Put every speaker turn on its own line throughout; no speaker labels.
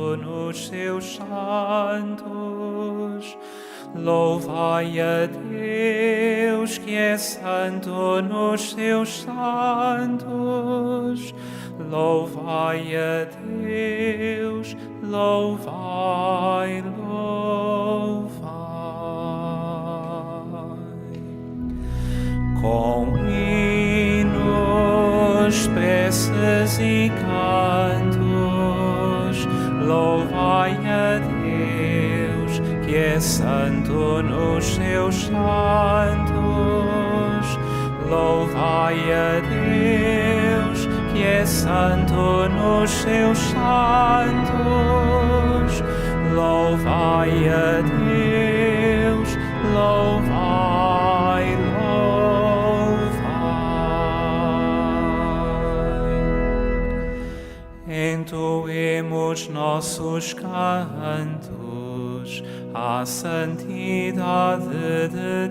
santo nos seus santos. Louvai a Deus, que é santo nos seus santos. Louvai a Deus, louvai, louvai. Com hinos, preces e cantos, louvai a Deus, que é santo nos seus santos. Louvai a Deus, que é santo nos seus santos. Louvai a Deus, louvai, louvai. Entoemos nossos cantos à santidade de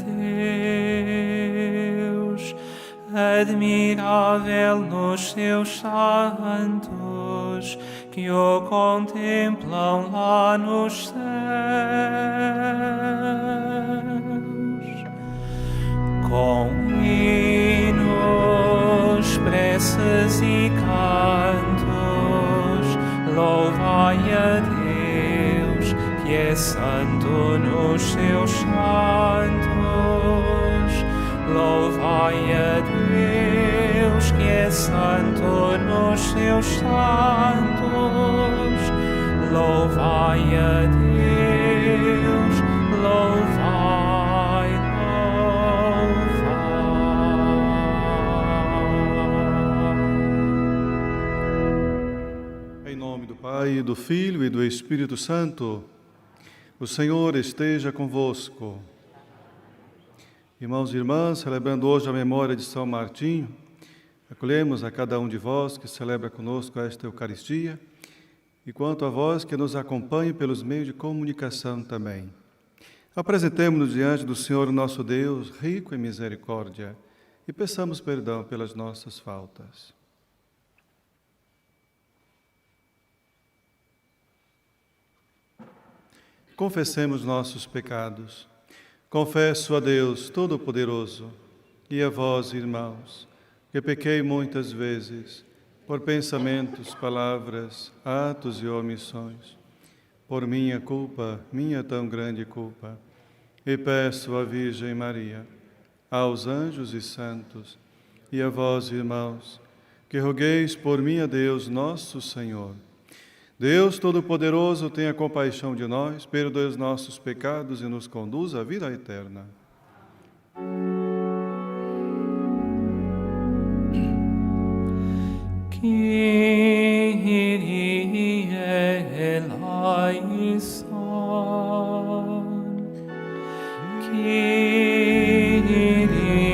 Deus, admirável nos seus santos, que o contemplam lá nos céus. Com hinos, preces e cantos, louvai a Deus, que é santo nos seus santos. Louvai a Deus, que é santo nos seus santos. Louvai a Deus, louvai, louvai.
Em nome do Pai, do Filho e do Espírito Santo, o Senhor esteja convosco. Irmãos e irmãs, celebrando hoje a memória de São Martinho, acolhemos a cada um de vós que celebra conosco esta Eucaristia, e quanto a vós que nos acompanhe pelos meios de comunicação também. Apresentemo-nos diante do Senhor nosso Deus, rico em misericórdia, e peçamos perdão pelas nossas faltas. Confessemos nossos pecados. Confesso a Deus Todo-Poderoso e a vós, irmãos, que pequei muitas vezes, por pensamentos, palavras, atos e omissões, por minha culpa, minha tão grande culpa, e peço à Virgem Maria, aos anjos e santos, e a vós, irmãos, que rogueis por mim a Deus nosso Senhor. Deus Todo-Poderoso, tenha compaixão de nós, perdoe os nossos pecados e nos conduz à vida eterna.
Kyrie eleison, Kyrie eleison,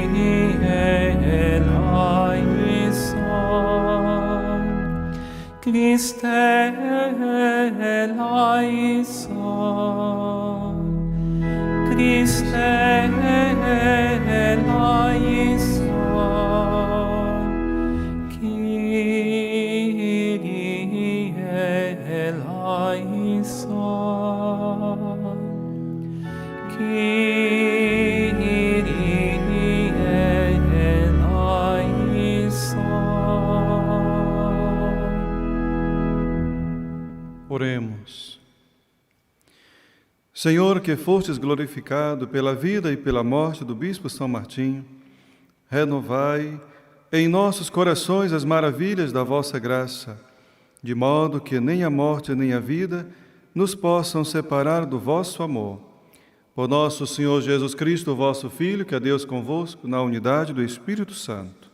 Christe eleison, Christe eleison, Kyrie eleison, Kyrie eleison.
Oremos. Senhor, que fostes glorificado pela vida e pela morte do Bispo São Martinho, renovai em nossos corações as maravilhas da vossa graça, de modo que nem a morte nem a vida nos possam separar do vosso amor. Por nosso Senhor Jesus Cristo, vosso Filho, que é Deus convosco, na unidade do Espírito Santo.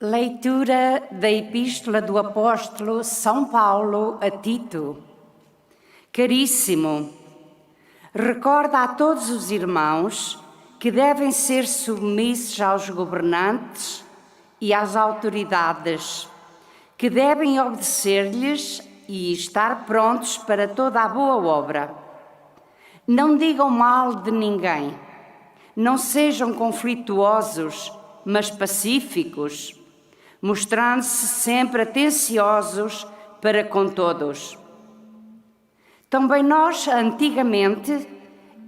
Leitura da Epístola do Apóstolo São Paulo a Tito. Caríssimo, recorda a todos os irmãos que devem ser submissos aos governantes e às autoridades, que devem obedecer-lhes e estar prontos para toda a boa obra. Não digam mal de ninguém. Não sejam conflituosos, mas pacíficos, mostrando-se sempre atenciosos para com todos. Também nós, antigamente,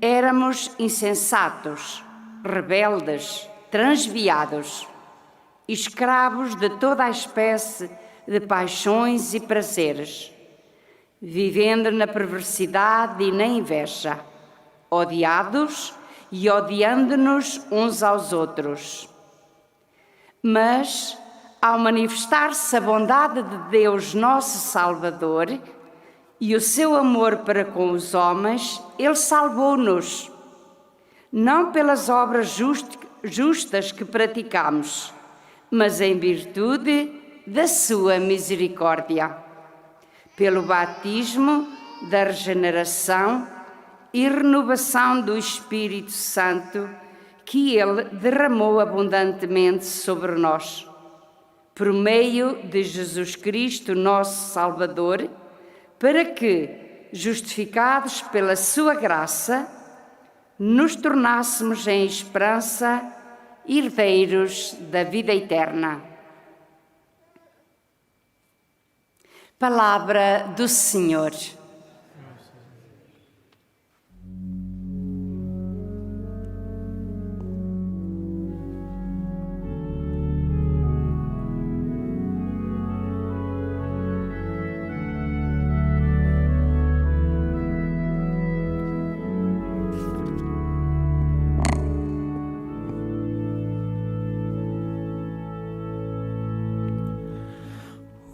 éramos insensatos, rebeldes, transviados, escravos de toda a espécie de paixões e prazeres, vivendo na perversidade e na inveja, odiados e odiando-nos uns aos outros. Mas, ao manifestar-se a bondade de Deus nosso Salvador e o seu amor para com os homens, Ele salvou-nos, não pelas obras justas que praticamos, mas em virtude da sua misericórdia, pelo batismo da regeneração e renovação do Espírito Santo que Ele derramou abundantemente sobre nós, por meio de Jesus Cristo, nosso Salvador, para que, justificados pela sua graça, nos tornássemos em esperança herdeiros da vida eterna. Palavra do Senhor.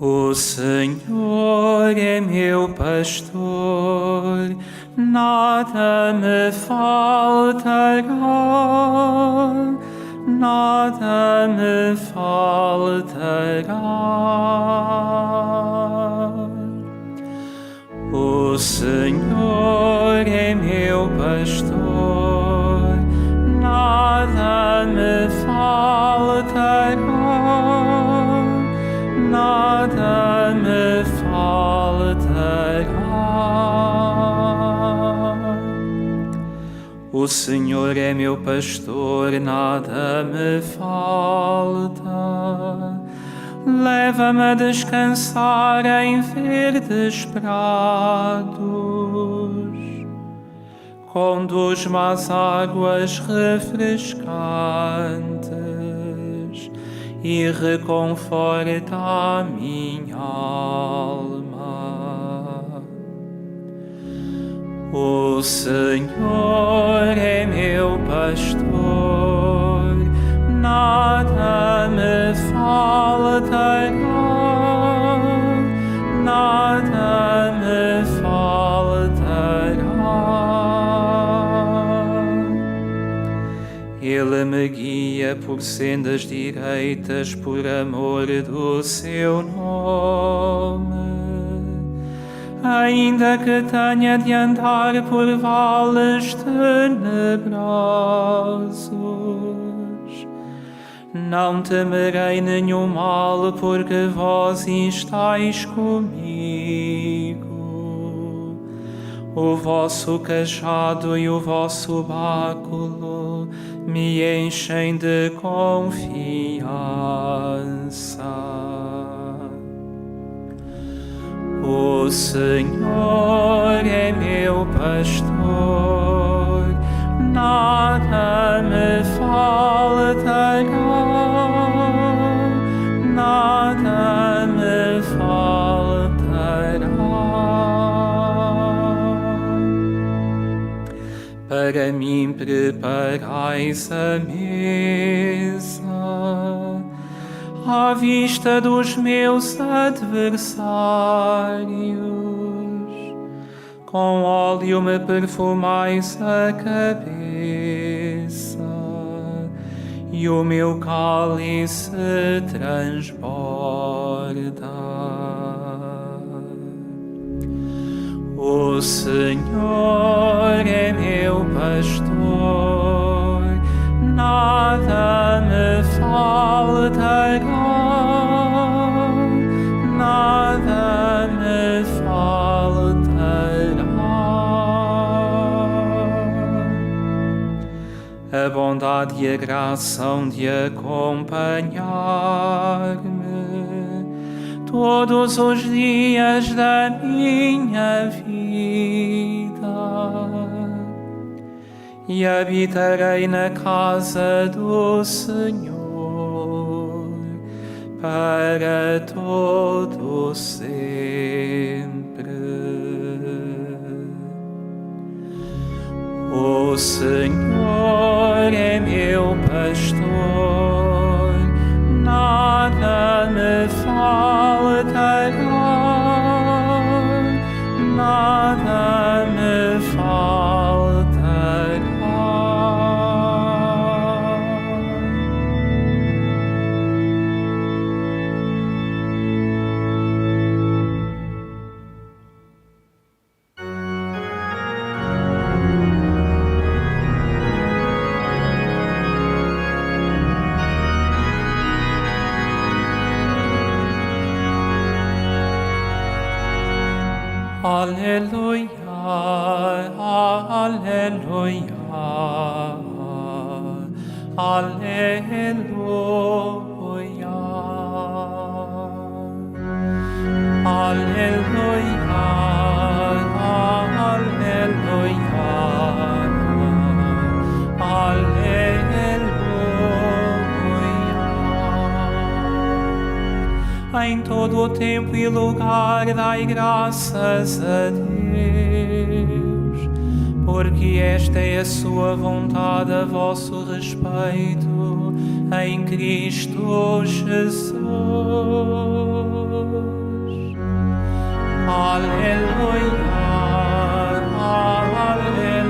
O Senhor é meu pastor, nada me faltará, nada me faltará. O Senhor é meu pastor, nada me faltará, nada me faltará. O Senhor é meu pastor, nada me falta. Leva-me a descansar em verdes prados. Conduz-me às águas refrescantes e reconforta a minha alma. O Senhor é meu pastor, nada me faltará, nada me faltará. Ele me guia por sendas direitas por amor do seu nome. Ainda que tenha de andar por vales tenebrosos, não temerei nenhum mal, porque vós estáis comigo. O vosso cajado e o vosso báculo me enchem de confiança. O Senhor é meu pastor, nada me faltará, nada me faltará. Para mim preparais a mesa à vista dos meus adversários. Com óleo me perfumais a cabeça e o meu cálice transborda. O Senhor é meu pastor, nada me faltará, nada me faltará. a bondade e a graça hão de acompanhar-me todos os dias da minha vida e habitarei na casa do Senhor para todo sempre. O Senhor é meu pastor, nada me faltará, nada me faltará. Alleluia, alleluia, alleluia, alleluia, alleluia. Em todo o tempo e lugar dai graças a Deus, porque esta é a sua vontade a vosso respeito, em Cristo Jesus. Aleluia, aleluia, aleluia.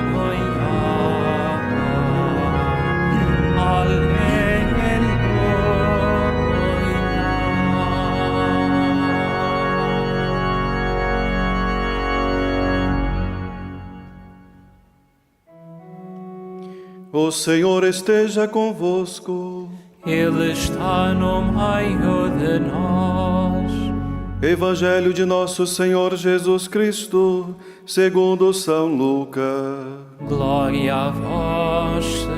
O Senhor esteja convosco.
Ele está no meio de nós.
Evangelho de nosso Senhor Jesus Cristo, segundo São Lucas.
Glória a vós, Senhor.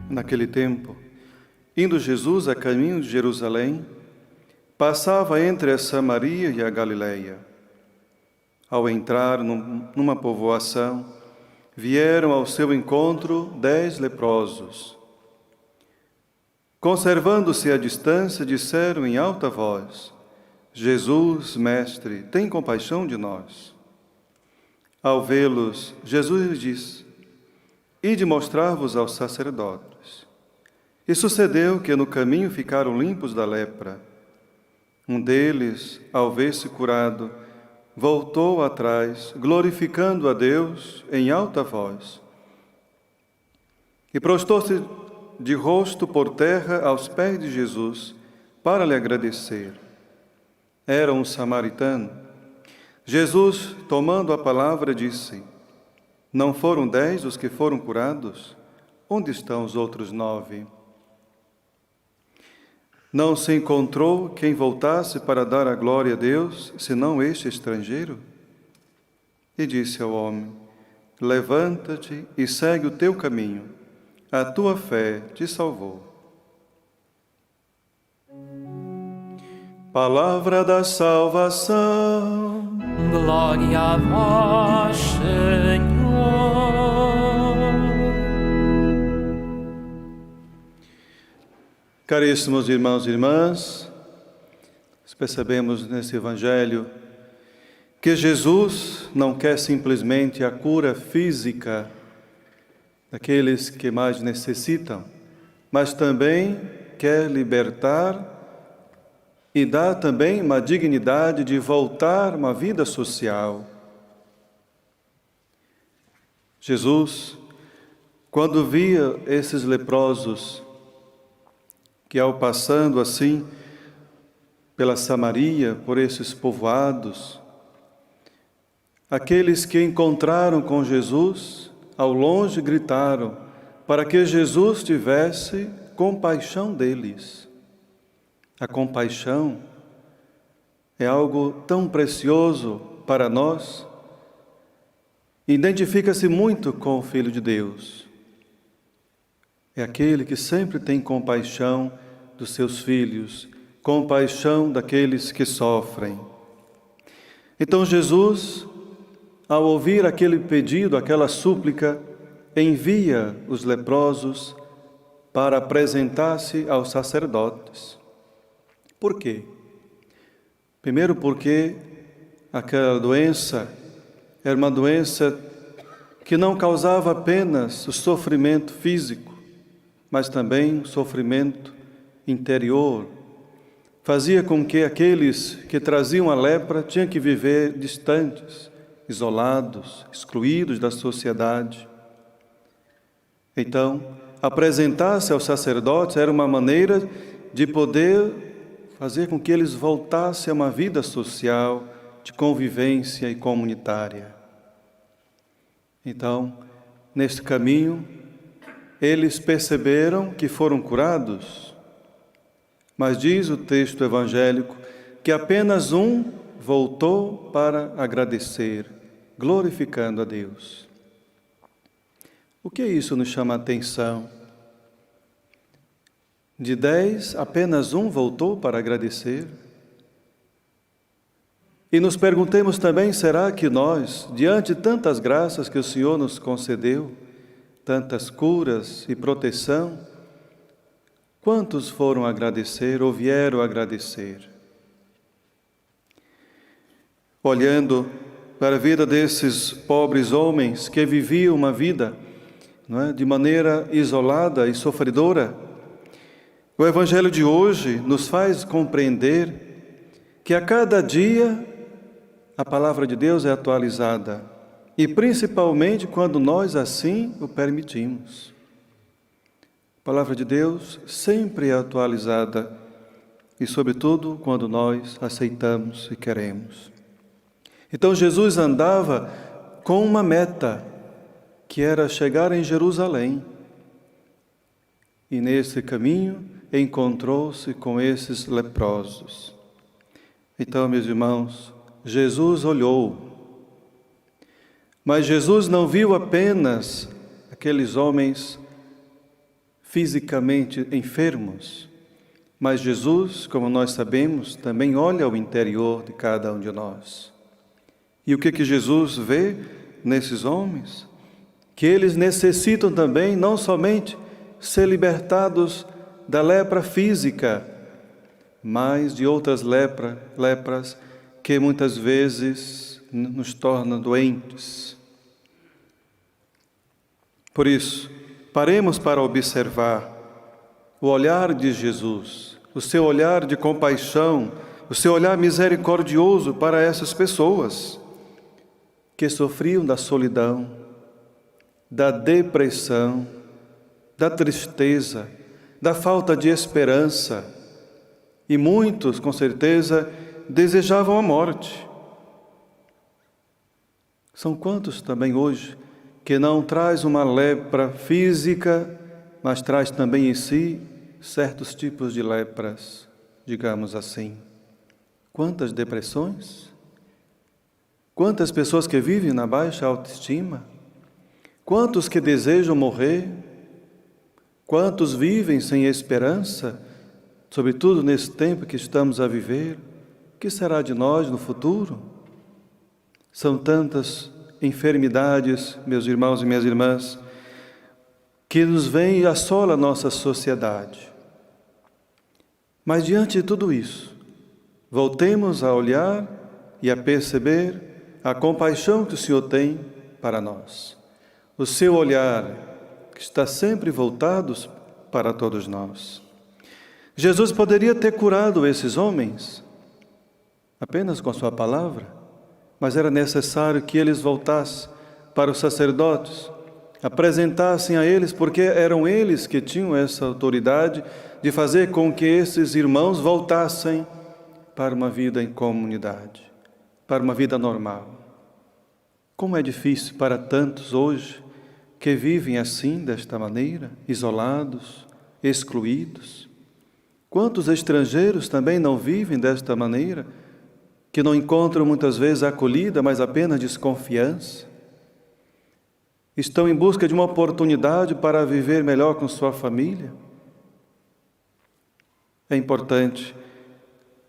Naquele tempo, indo Jesus a caminho de Jerusalém, passava entre a Samaria e a Galileia. Ao entrar numa povoação, vieram ao seu encontro 10 leprosos. Conservando-se à distância, disseram em alta voz: Jesus, Mestre, tem compaixão de nós. Ao vê-los, Jesus lhes disse: Ide mostrar-vos aos sacerdotes. E sucedeu que no caminho ficaram limpos da lepra. Um deles, ao ver-se curado, voltou atrás, glorificando a Deus em alta voz. E prostou-se de rosto por terra aos pés de Jesus, para lhe agradecer. Era um samaritano. Jesus, tomando a palavra, disse: Não foram 10 os que foram curados? Onde estão os outros 9? Não se encontrou quem voltasse para dar a glória a Deus, senão este estrangeiro? E disse ao homem: Levanta-te e segue o teu caminho. A tua fé te salvou. Palavra da salvação.
Glória a vós, Senhor.
Caríssimos irmãos e irmãs, percebemos nesse Evangelho que Jesus não quer simplesmente a cura física daqueles que mais necessitam, mas também quer libertar e dar também uma dignidade de voltar a uma vida social. Jesus, quando via esses leprosos que, ao passando assim pela Samaria, por esses povoados, aqueles que encontraram com Jesus, ao longe gritaram para que Jesus tivesse compaixão deles. A compaixão é algo tão precioso para nós, identifica-se muito com o Filho de Deus. É aquele que sempre tem compaixão dos seus filhos, compaixão daqueles que sofrem. Então Jesus, ao ouvir aquele pedido, aquela súplica, envia os leprosos para apresentar-se aos sacerdotes. Por quê? Primeiro porque aquela doença era uma doença que não causava apenas o sofrimento físico, mas também o sofrimento interior. Fazia com que aqueles que traziam a lepra tinham que viver distantes, isolados, excluídos da sociedade. Então, apresentar-se aos sacerdotes era uma maneira de poder fazer com que eles voltassem a uma vida social, de convivência e comunitária. Então, neste caminho, eles perceberam que foram curados, mas diz o texto evangélico que apenas um voltou para agradecer, glorificando a Deus. O que isso nos chama a atenção? De 10, apenas um voltou para agradecer. E nos perguntemos também, será que nós, diante de tantas graças que o Senhor nos concedeu, tantas curas e proteção, quantos foram agradecer ou vieram agradecer? Olhando para a vida desses pobres homens que viviam uma vida, de maneira isolada e sofredora, o Evangelho de hoje nos faz compreender que a cada dia a palavra de Deus é atualizada, e principalmente quando nós assim o permitimos. A palavra de Deus sempre é atualizada, e sobretudo quando nós aceitamos e queremos. Então Jesus andava com uma meta, que era chegar em Jerusalém. E nesse caminho encontrou-se com esses leprosos. Então, meus irmãos, Jesus olhou. Mas Jesus não viu apenas aqueles homens fisicamente enfermos, mas Jesus, como nós sabemos, também olha ao interior de cada um de nós. E o que Jesus vê nesses homens? Que eles necessitam também não somente ser libertados da lepra física, mas de outras lepras que muitas vezes nos tornam doentes. Por isso, paremos para observar o olhar de Jesus, o seu olhar de compaixão, o seu olhar misericordioso para essas pessoas que sofriam da solidão, da depressão, da tristeza, da falta de esperança. E muitos, com certeza, desejavam a morte. São quantos também hoje que não traz uma lepra física, mas traz também em si certos tipos de lepras, digamos assim. Quantas depressões? Quantas pessoas que vivem na baixa autoestima? Quantos que desejam morrer? Quantos vivem sem esperança? Sobretudo nesse tempo que estamos a viver, o que será de nós no futuro? São tantas enfermidades, meus irmãos e minhas irmãs, que nos vêm e assola a nossa sociedade. Mas diante de tudo isso, voltemos a olhar e a perceber a compaixão que o Senhor tem para nós. O seu olhar que está sempre voltado para todos nós. Jesus poderia ter curado esses homens apenas com a sua palavra, mas era necessário que eles voltassem para os sacerdotes, apresentassem a eles, porque eram eles que tinham essa autoridade de fazer com que esses irmãos voltassem para uma vida em comunidade, para uma vida normal. Como é difícil para tantos hoje que vivem assim, desta maneira, isolados, excluídos. Quantos estrangeiros também não vivem desta maneira, que não encontram muitas vezes acolhida, mas apenas desconfiança. Estão em busca de uma oportunidade para viver melhor com sua família? É importante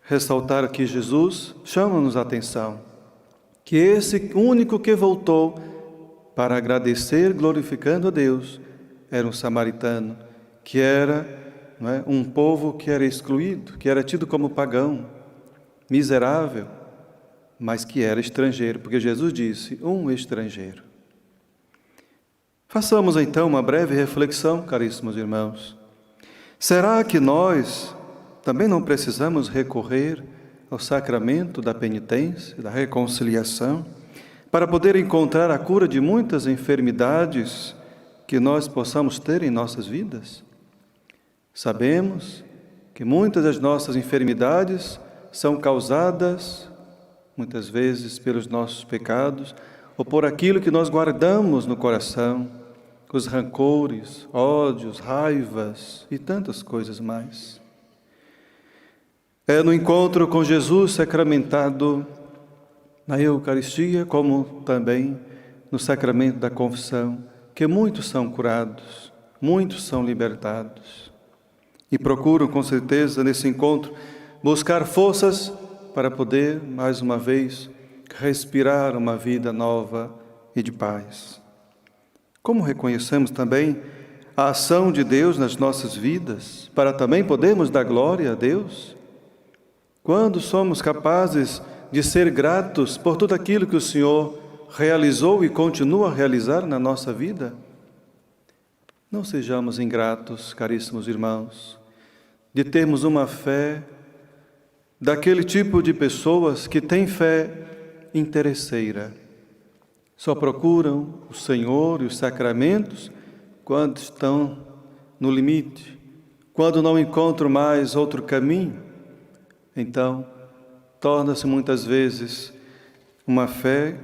ressaltar que Jesus chama-nos a atenção, que esse único que voltou para agradecer, glorificando a Deus, era um samaritano, que era um povo que era excluído, que era tido como pagão, miserável, mas que era estrangeiro, porque Jesus disse, um estrangeiro. Façamos então uma breve reflexão, caríssimos irmãos. Será que nós também não precisamos recorrer ao sacramento da penitência, da reconciliação, para poder encontrar a cura de muitas enfermidades que nós possamos ter em nossas vidas? Sabemos que muitas das nossas enfermidades são causadas, muitas vezes, pelos nossos pecados, ou por aquilo que nós guardamos no coração, os rancores, ódios, raivas e tantas coisas mais. É no encontro com Jesus sacramentado na Eucaristia, como também no sacramento da confissão, que muitos são curados, muitos são libertados. E procuram, com certeza, nesse encontro, buscar forças para poder, mais uma vez, respirar uma vida nova e de paz. Como reconhecemos também a ação de Deus nas nossas vidas, para também podermos dar glória a Deus? Quando somos capazes de ser gratos por tudo aquilo que o Senhor realizou e continua a realizar na nossa vida? Não sejamos ingratos, caríssimos irmãos, de termos uma fé daquele tipo de pessoas que têm fé interesseira. Só procuram o Senhor e os sacramentos quando estão no limite, quando não encontram mais outro caminho. Então, torna-se muitas vezes uma fé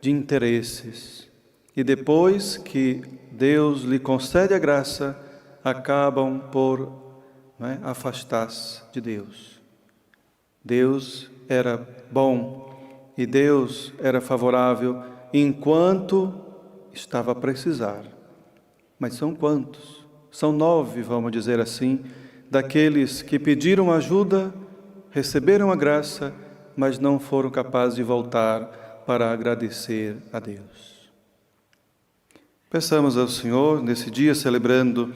de interesses. E depois que Deus lhe concede a graça, acabam por afastar-se de Deus. Deus era bom e Deus era favorável enquanto estava a precisar. Mas são quantos? São 9, vamos dizer assim, daqueles que pediram ajuda, receberam a graça, mas não foram capazes de voltar para agradecer a Deus. Peçamos ao Senhor, nesse dia, celebrando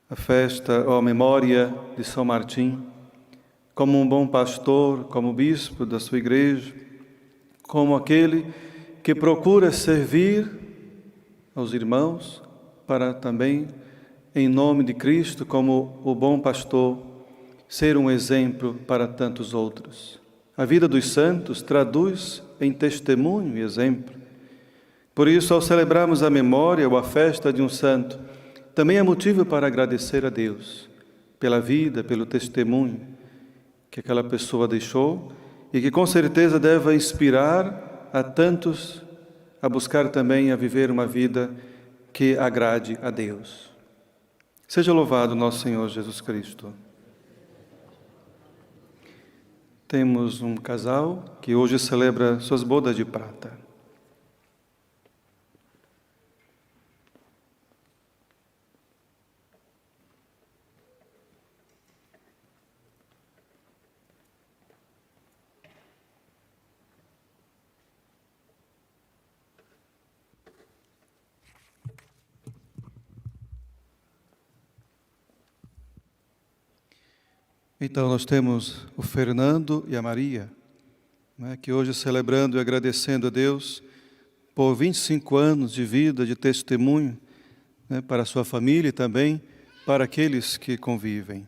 a festa ou a memória de São Martim, como um bom pastor, como bispo da sua igreja, como aquele que procura servir aos irmãos para também, em nome de Cristo, como o bom pastor, ser um exemplo para tantos outros. A vida dos santos traduz em testemunho e exemplo. Por isso, ao celebrarmos a memória ou a festa de um santo, também é motivo para agradecer a Deus pela vida, pelo testemunho que aquela pessoa deixou e que com certeza deve inspirar a tantos a buscar também a viver uma vida que agrade a Deus. Seja louvado nosso Senhor Jesus Cristo. Temos um casal que hoje celebra suas bodas de prata. Então, nós temos o Fernando e a Maria, que hoje celebrando e agradecendo a Deus por 25 anos de vida, de testemunho, para a sua família e também para aqueles que convivem.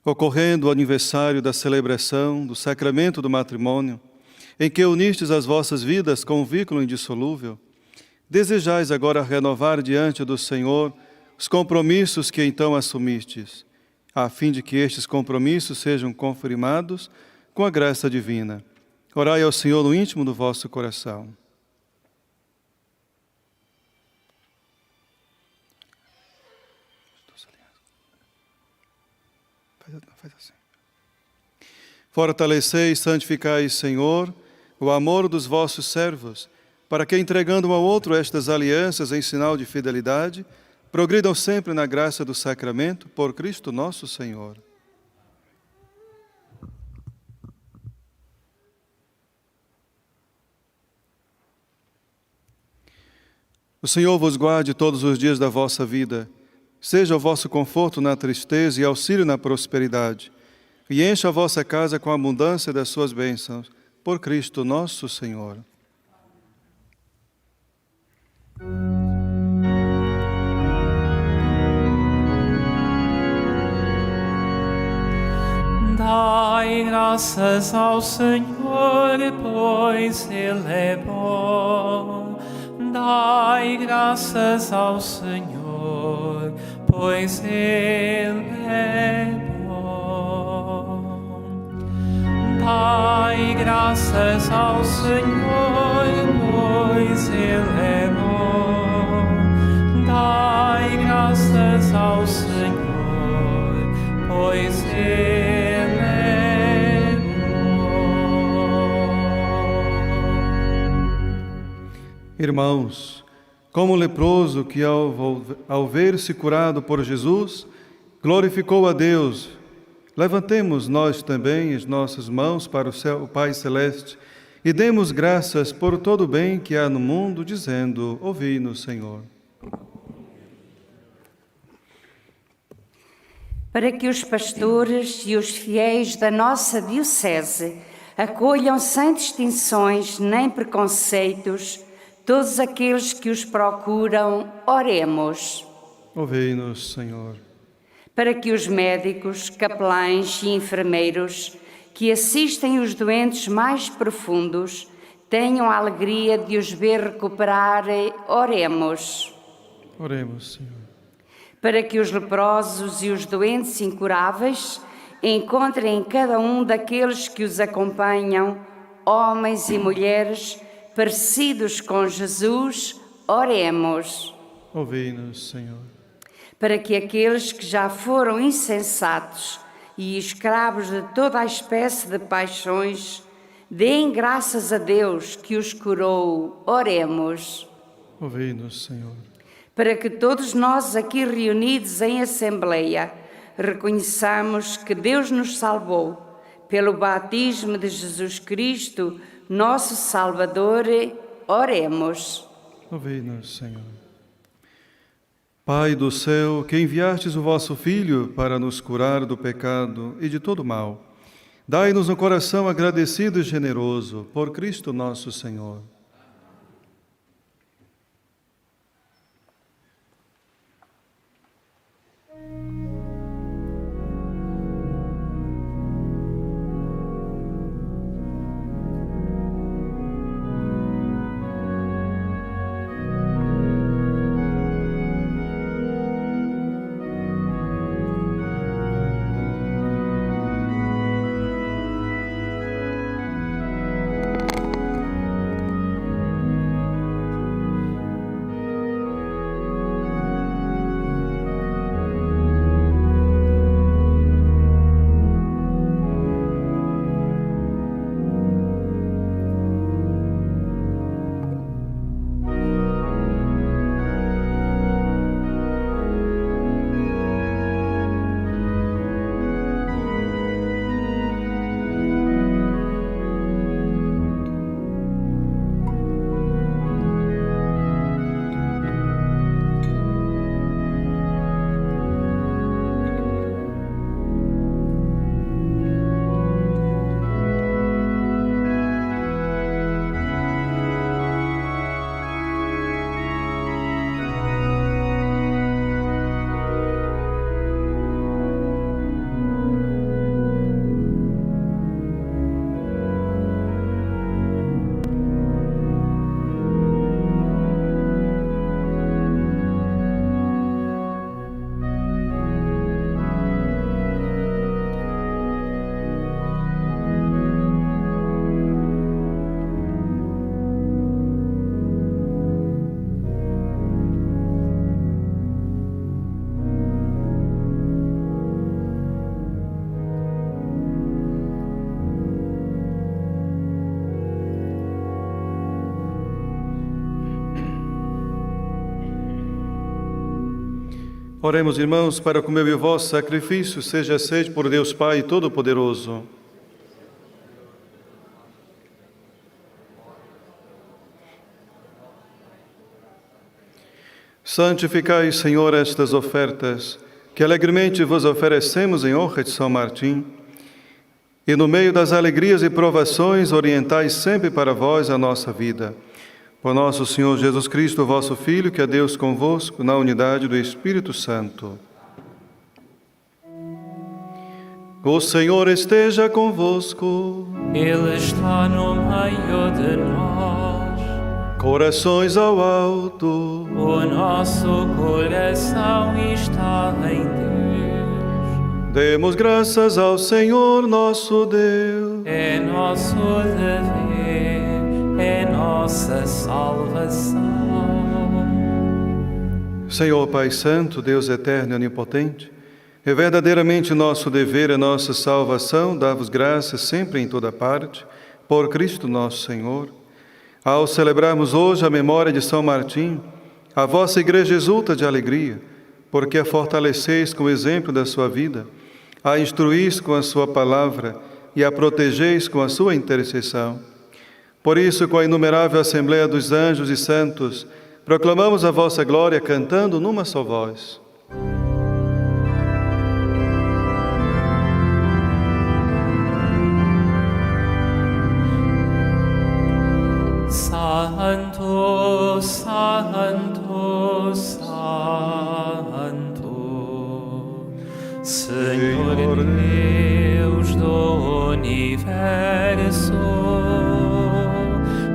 Ocorrendo o aniversário da celebração do sacramento do matrimônio, em que unistes as vossas vidas com um vínculo indissolúvel, desejais agora renovar diante do Senhor os compromissos que então assumistes, a fim de que estes compromissos sejam confirmados com a graça divina. Orai ao Senhor no íntimo do vosso coração. Faz assim. Fortalecei e santificai, Senhor, o amor dos vossos servos, para que, entregando um ao outro estas alianças em sinal de fidelidade, progridam sempre na graça do sacramento, por Cristo nosso Senhor. O Senhor vos guarde todos os dias da vossa vida, seja o vosso conforto na tristeza e auxílio na prosperidade, e encha a vossa casa com a abundância das suas bênçãos, por Cristo nosso Senhor.
Dai graças ao Senhor, pois Ele é bom. Dai graças ao Senhor, pois Ele é bom. Dai graças ao Senhor, pois Ele é bom. Dai graças ao Senhor, pois Ele é bom.
Irmãos, como o leproso que ao ver-se curado por Jesus, glorificou a Deus, levantemos nós também as nossas mãos para o céu, o Pai Celeste, e demos graças por todo o bem que há no mundo, dizendo: ouvi-nos, Senhor.
Para que os pastores e os fiéis da nossa Diocese acolham sem distinções nem preconceitos todos aqueles que os procuram, oremos.
Ouvi-nos, Senhor.
Para que os médicos, capelães e enfermeiros que assistem os doentes mais profundos tenham a alegria de os ver recuperar, oremos.
Oremos, Senhor.
Para que os leprosos e os doentes incuráveis encontrem em cada um daqueles que os acompanham, homens e mulheres parecidos com Jesus, oremos.
Ouvi-nos, Senhor.
Para que aqueles que já foram insensatos e escravos de toda a espécie de paixões deem graças a Deus que os curou, oremos.
Ouvi-nos, Senhor.
Para que todos nós aqui reunidos em Assembleia reconheçamos que Deus nos salvou pelo batismo de Jesus Cristo, nosso Salvador, oremos.
Ouvi-nos, Senhor. Pai do céu, que enviastes o vosso Filho para nos curar do pecado e de todo mal, dai-nos um coração agradecido e generoso, por Cristo nosso Senhor. Oremos, irmãos, para que o meu e o vosso sacrifício seja aceito por Deus Pai Todo-Poderoso. Santificai, Senhor, estas ofertas, que alegremente vos oferecemos em honra de São Martim, e no meio das alegrias e provações orientai sempre para vós a nossa vida. Por nosso Senhor Jesus Cristo, vosso Filho, que é Deus convosco, na unidade do Espírito Santo. O Senhor esteja convosco.
Ele está no meio de nós.
Corações ao alto.
O nosso coração está em Deus.
Demos graças ao Senhor nosso Deus.
É nosso dever, é nossa salvação.
Senhor Pai Santo, Deus eterno e onipotente, é verdadeiramente nosso dever, é nossa salvação, dar-vos graças sempre em toda parte, por Cristo nosso Senhor. Ao celebrarmos hoje a memória de São Martim, a vossa Igreja exulta de alegria, porque a fortaleceis com o exemplo da sua vida, a instruís com a sua palavra e a protegeis com a sua intercessão. Por isso, com a inumerável Assembleia dos Anjos e Santos, proclamamos a vossa glória cantando numa só voz.
Santo, Santo, Santo, Senhor Deus do universo,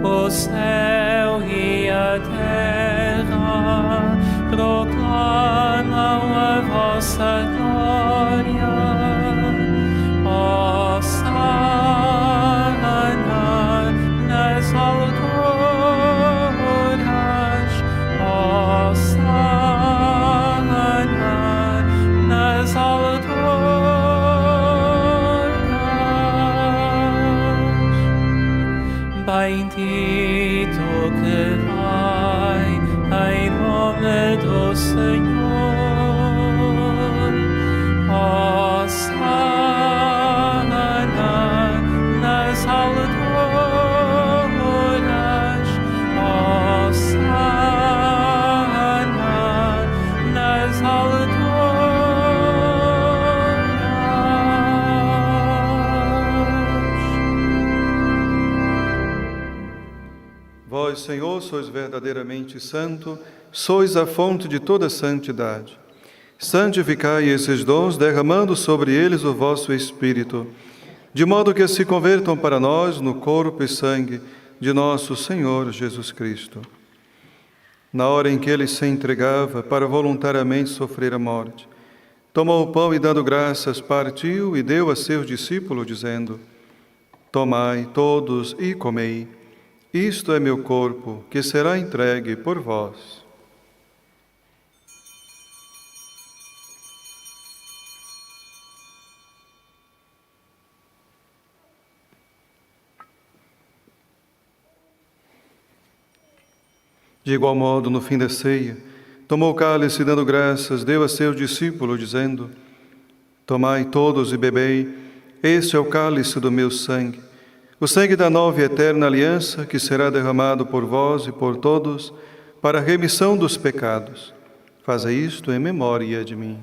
o céu e a terra proclamam a vossa glória. Hosana nas alturas. Bendito que vai em nome do Senhor. Hosana nas alturas. Hosana nas alturas.
Vós, Senhor, sois verdadeiramente santo, sois a fonte de toda santidade. Santificai esses dons, derramando sobre eles o vosso Espírito, de modo que se convertam para nós no corpo e sangue de nosso Senhor Jesus Cristo. Na hora em que ele se entregava para voluntariamente sofrer a morte, tomou o pão e, dando graças, partiu e deu a seus discípulos, dizendo: Tomai todos e comei. Isto é meu corpo, que será entregue por vós. De igual modo, no fim da ceia, tomou o cálice e, dando graças, deu a seus discípulos, dizendo: Tomai todos e bebei, este é o cálice do meu sangue, o sangue da nova e eterna aliança, que será derramado por vós e por todos, para a remissão dos pecados. Fazei isto em memória de mim.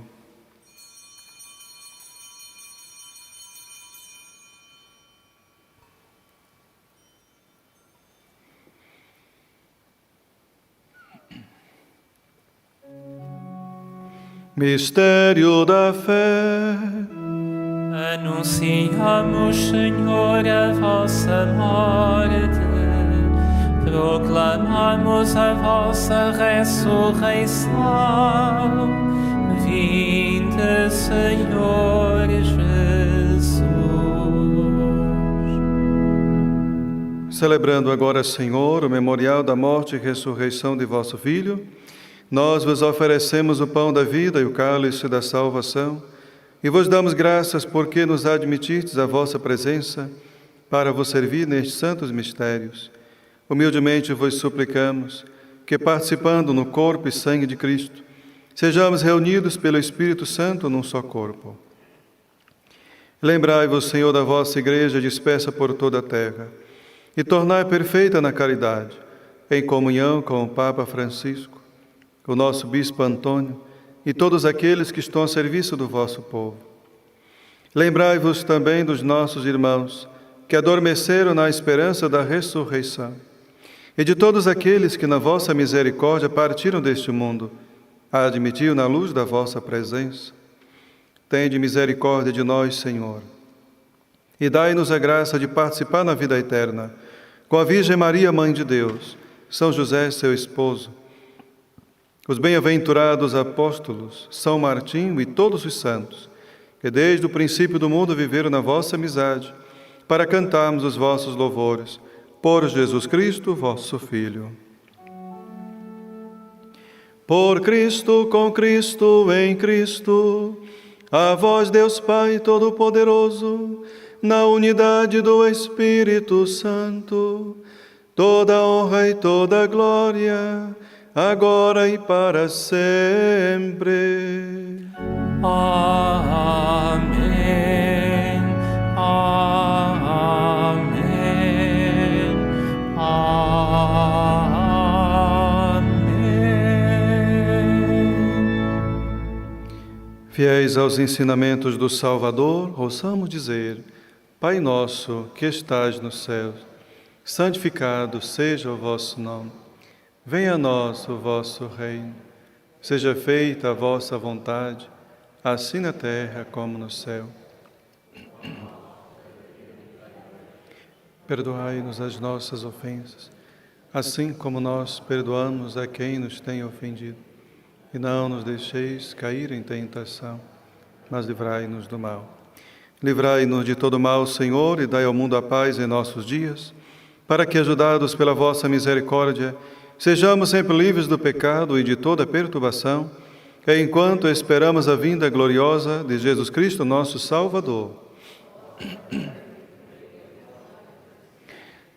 Mistério da fé.
Anunciamos, Senhor, a vossa morte, proclamamos a vossa ressurreição. Vinde, Senhor Jesus.
Celebrando agora, Senhor, o memorial da morte e ressurreição de vosso Filho, nós vos oferecemos o pão da vida e o cálice da salvação, e vos damos graças porque nos admitistes à vossa presença para vos servir nestes santos mistérios. Humildemente vos suplicamos que, participando no corpo e sangue de Cristo, sejamos reunidos pelo Espírito Santo num só corpo. Lembrai-vos, Senhor, da vossa Igreja dispersa por toda a terra, e tornai perfeita na caridade, em comunhão com o Papa Francisco, o nosso Bispo Antônio e todos aqueles que estão a serviço do vosso povo. Lembrai-vos também dos nossos irmãos que adormeceram na esperança da ressurreição, e de todos aqueles que na vossa misericórdia partiram deste mundo, a admitir na luz da vossa presença. Tende misericórdia de nós, Senhor, e dai-nos a graça de participar na vida eterna, com a Virgem Maria, Mãe de Deus, São José, seu esposo, os bem-aventurados apóstolos, São Martinho e todos os santos, que desde o princípio do mundo viveram na vossa amizade, para cantarmos os vossos louvores, por Jesus Cristo, vosso Filho. Por Cristo, com Cristo, em Cristo, a vós, Deus Pai Todo-Poderoso, na unidade do Espírito Santo, toda honra e toda glória, agora e para sempre.
Amém. Amém. Amém.
Fiéis aos ensinamentos do Salvador, ouçamos dizer: Pai nosso, que estais nos céus, santificado seja o vosso nome. Venha a nós o vosso reino. Seja feita a vossa vontade, assim na terra como no céu. Perdoai-nos as nossas ofensas, assim como nós perdoamos a quem nos tem ofendido. E não nos deixeis cair em tentação, mas livrai-nos do mal. Livrai-nos de todo mal, Senhor, e dai ao mundo a paz em nossos dias, para que, ajudados pela vossa misericórdia, sejamos sempre livres do pecado e de toda perturbação, enquanto esperamos a vinda gloriosa de Jesus Cristo, nosso Salvador.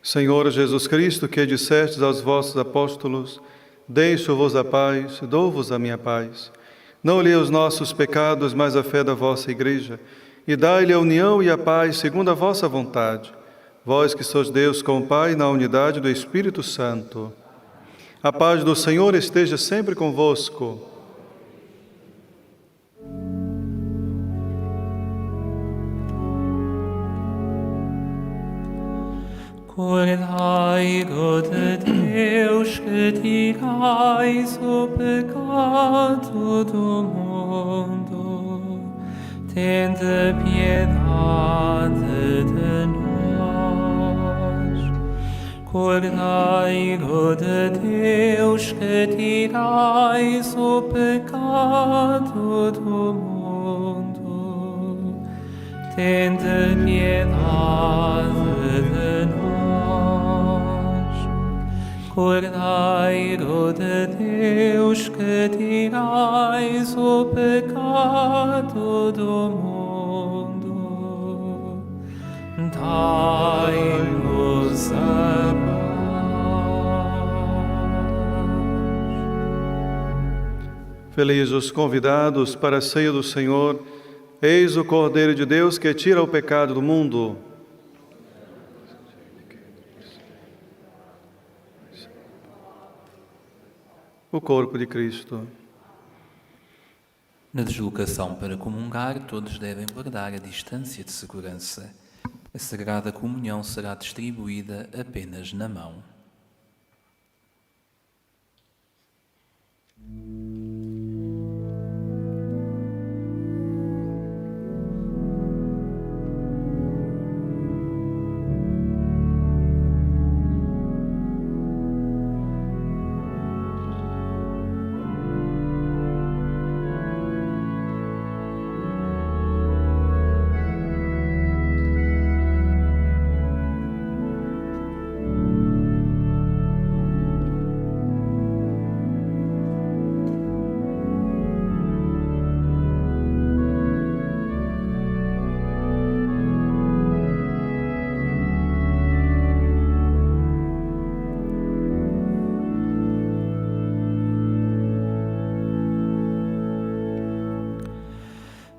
Senhor Jesus Cristo, que dissestes aos vossos apóstolos: deixo-vos a paz, dou-vos a minha paz. Não olhei os nossos pecados, mas a fé da vossa Igreja, e dai-lhe a união e a paz segundo a vossa vontade. Vós que sois Deus com o Pai, na unidade do Espírito Santo. A paz do Senhor esteja sempre convosco.
Cordeiro de Deus, que tirais o pecado do mundo, tende piedade de nós. Cordeiro de Deus, que tirais o pecado do mundo, tende piedade de nós. Cordeiro de Deus, que tirais o pecado do mundo, dai-nos a paz.
Felizes os convidados para a ceia do Senhor. Eis o Cordeiro de Deus que tira o pecado do mundo. O corpo de Cristo.
Na deslocação para comungar, todos devem guardar a distância de segurança. A Sagrada Comunhão será distribuída apenas na mão.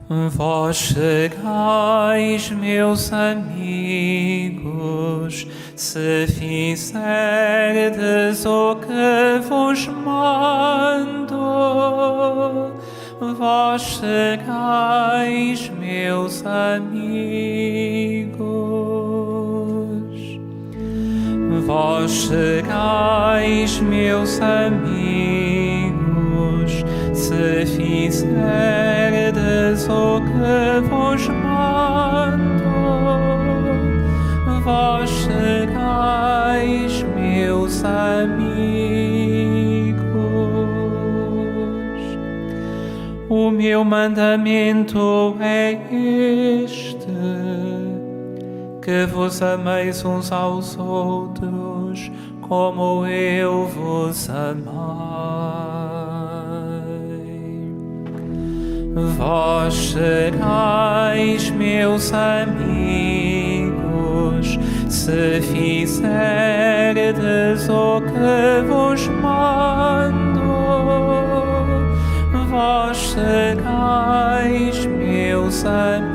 Vós chegais, meus amigos, se fizerdes o que vos mando. Vós chegais, meus amigos. Vós chegais, meus amigos, se fizerdes o que vos mando. Vós chegais, meus amigos. O meu mandamento é este: que vos ameis uns aos outros, como eu vos amei. Vós chegais, meus amigos, se fizerdes o que vos mando. Vós chegais, meus amigos.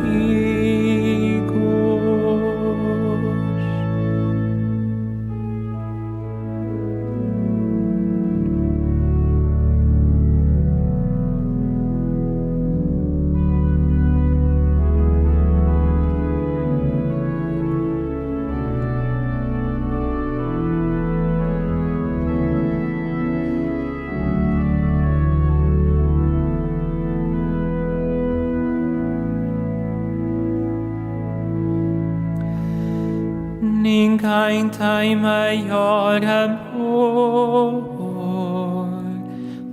Ninguém tem maior amor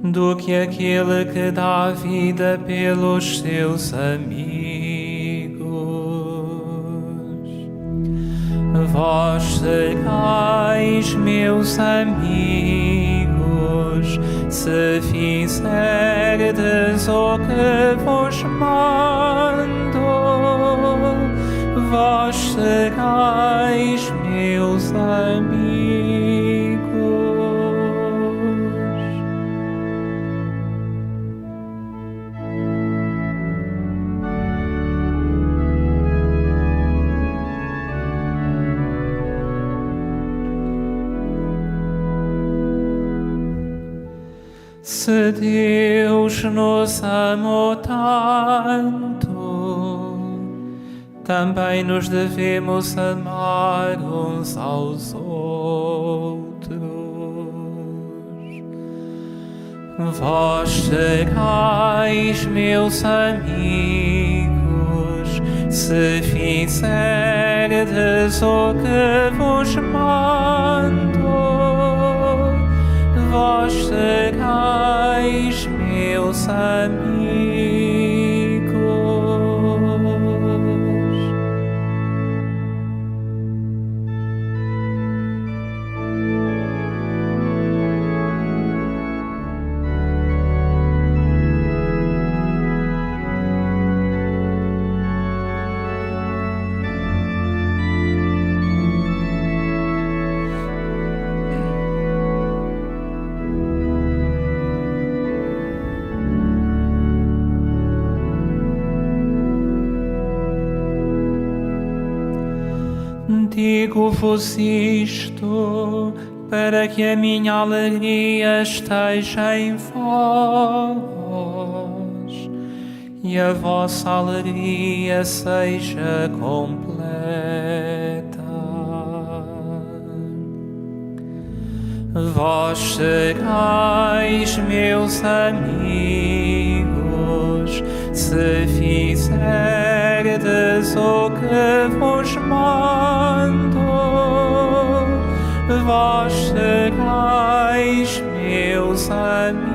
do que aquele que dá a vida pelos seus amigos. Vós chegais, meus amigos, se fizerdes o que vos mando. Vós chegais, meus amigos. Se Deus nos amou tanto, também nos devemos amar uns aos outros. Vós chegais, meus amigos, se fizerdes o que vos mando. Vós chegais, meus amigos. Digo-vos isto para que a minha alegria esteja em vós e a vossa alegria seja completa. Vós chegais, meus amigos, se fizerdes o que vos mando. Vós chegais, meus amigos.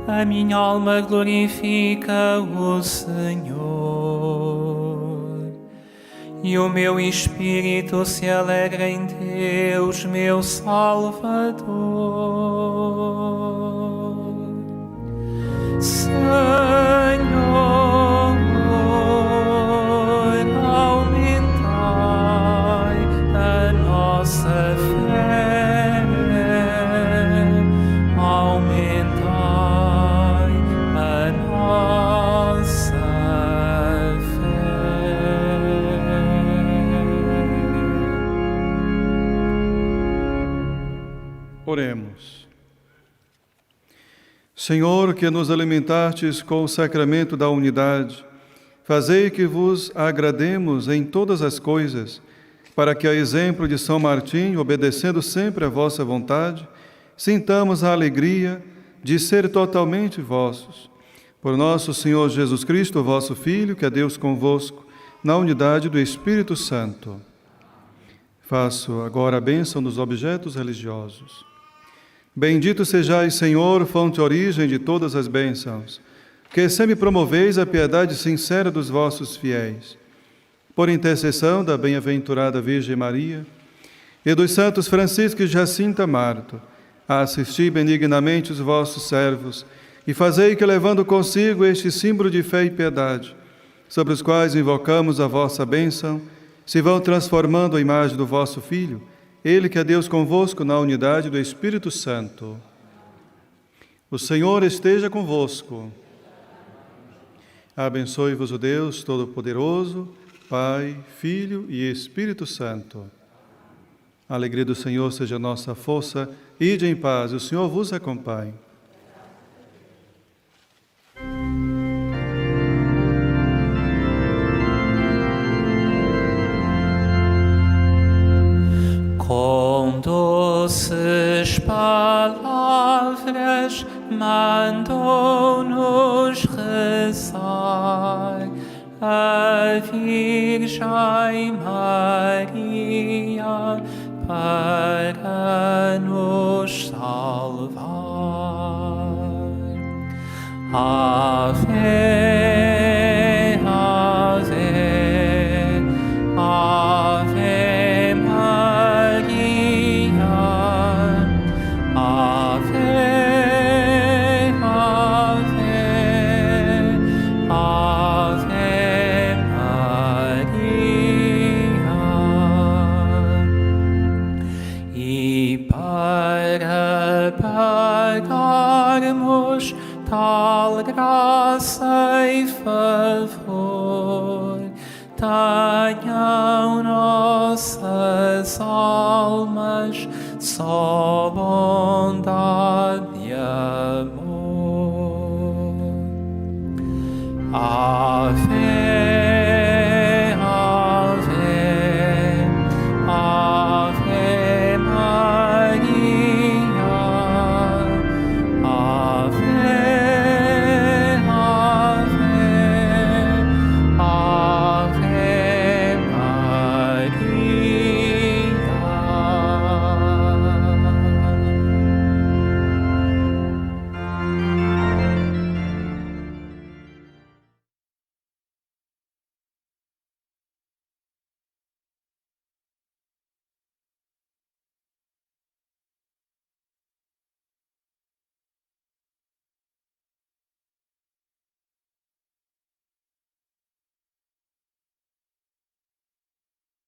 A minha alma glorifica o Senhor, e o meu espírito se alegra em Deus, meu Salvador. Senhor, aumentai a nossa fé, aumentai a nossa fé.
Oremos. Senhor, que nos alimentastes com o sacramento da unidade, fazei que vos agrademos em todas as coisas, para que, a exemplo de São Martim, obedecendo sempre à vossa vontade, sintamos a alegria de ser totalmente vossos. Por nosso Senhor Jesus Cristo, vosso Filho, que é Deus convosco, na unidade do Espírito Santo. Faço agora a bênção dos objetos religiosos. Bendito sejais, Senhor, fonte e origem de todas as bênçãos, que sempre promoveis a piedade sincera dos vossos fiéis. Por intercessão da bem-aventurada Virgem Maria e dos santos Francisco e Jacinta Marto, assisti benignamente os vossos servos e fazei que, levando consigo este símbolo de fé e piedade, sobre os quais invocamos a vossa bênção, se vão transformando a imagem do vosso Filho, Ele que é Deus convosco na unidade do Espírito Santo. O Senhor esteja convosco. Abençoe-vos o Deus Todo-Poderoso, Pai, Filho e Espírito Santo. A alegria do Senhor seja nossa força. Ide em paz, o Senhor vos acompanhe.
Com doces palavras mandou-nos rezar a Virgem Maria para nos salvar. Ave, Ave, Ave Maria, Ave, Ave, Ave Maria. E para pagarmos tal graça e favor, tenham nossas almas só bondade